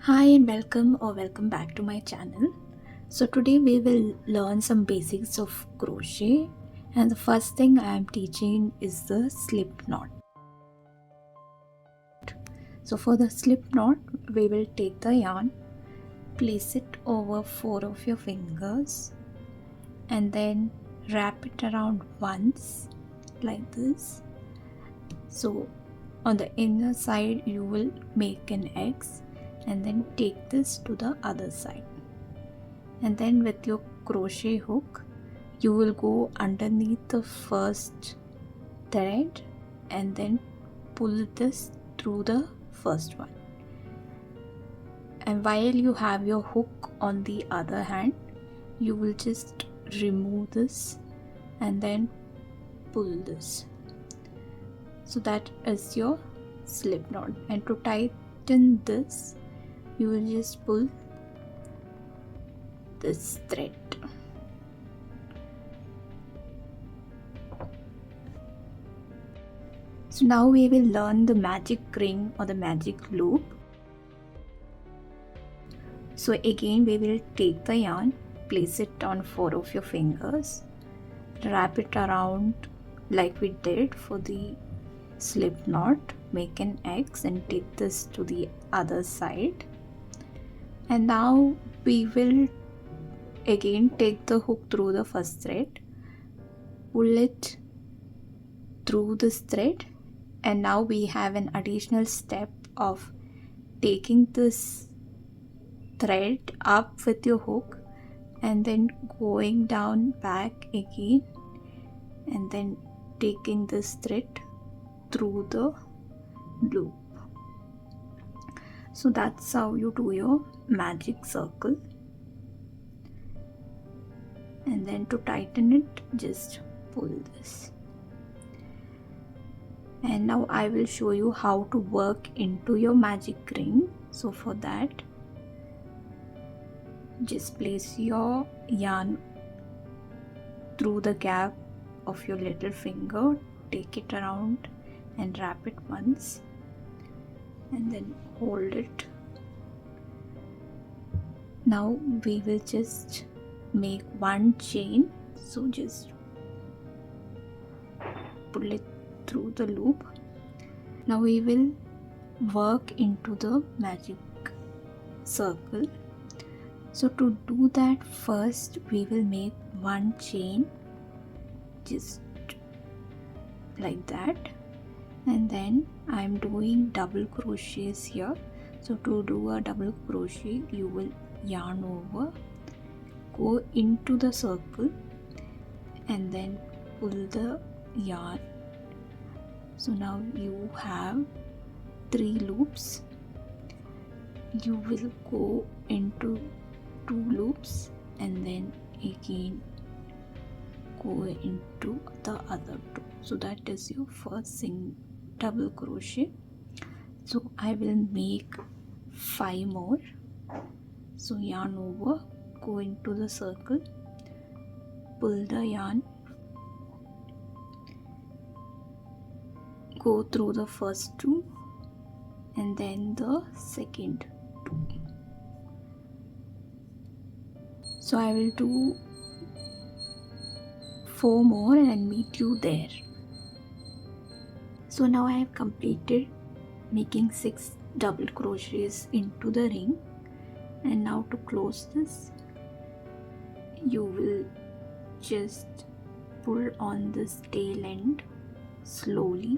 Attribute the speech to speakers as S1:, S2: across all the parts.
S1: Hi and welcome back to my channel. So today we will learn some basics of crochet, and the first thing I am teaching is the slip knot. So for the slip knot we will take the yarn, place it over 4 of your fingers and then wrap it around once like this. So on the inner side you will make an X and then take this to the other side, and then with your crochet hook you will go underneath the first thread and then pull this through the first one, and while you have your hook on the other hand you will just remove this and then pull this. So that is your slip knot, and to tighten this you will just pull this thread. So now we will learn the magic ring or the magic loop. So again we will take the yarn, place it on 4 of your fingers, wrap it around like we did for the slip knot, make an X and take this to the other side, and now we will again take the hook through the first thread, pull it through this thread, and now we have an additional step of taking this thread up with your hook and then going down back again and then taking this thread through the loop. So that's how you do your magic circle, and then to tighten it just pull this. And now I will show you how to work into your magic ring. So for that just place your yarn through the gap of your little finger, take it around and wrap it once and then hold it. Now we will just make one chain, so just pull it through the loop. Now we will work into the magic circle. So to do that, first we will make one chain just like that, and then I am doing double crochets here. So to do a double crochet you will yarn over, go into the circle and then pull the yarn. So now you have 3 loops. You will go into 2 loops and then again go into the other 2. So that is your first double crochet. So I will make 5 more. So yarn over, go into the circle, pull the yarn, go through the first 2 and then the second 2. So I will do 4 more and meet you there. So now I have completed making 6 double crochets into the ring, and now to close this you will just pull on this tail end slowly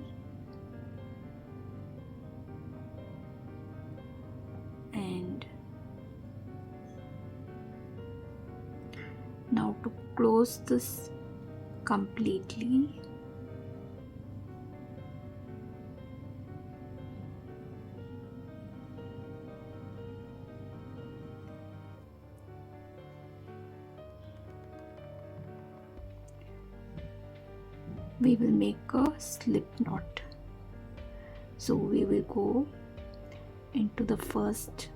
S1: and now to close this completely we will make a slip knot. So we will go into the first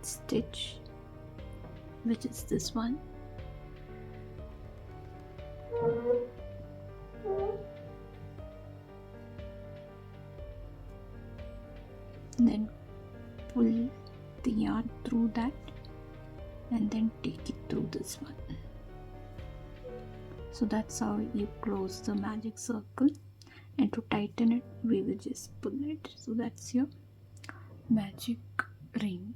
S1: stitch, which is this one, then pull the yarn through that and then take it through this one. So that's how you close the magic circle, and to tighten it we will just pull it. So that's your magic ring.